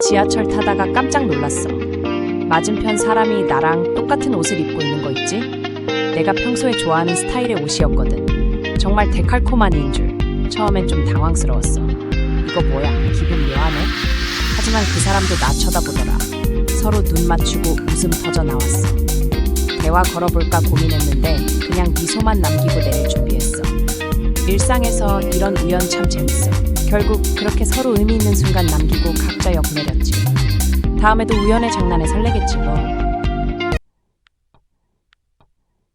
지하철 타다가 깜짝 놀랐어. 맞은편 사람이 나랑 똑같은 옷을 입고 있는 거 있지? 내가 평소에 좋아하는 스타일의 옷이었거든. 정말 데칼코마니인 줄. 처음엔 좀 당황스러웠어. 이거 뭐야? 기분 묘하네? 하지만 그 사람도 나 쳐다보더라. 서로 눈 맞추고 웃음 터져 나왔어. 대화 걸어볼까 고민했는데 그냥 미소만 남기고 내릴 준비했어. 일상에서 이런 우연 참 재밌어. 결국 그렇게 서로 의미 있는 순간 남기고 각자 역 내렸지. 다음에도 우연의 장난에 설레겠지 뭐.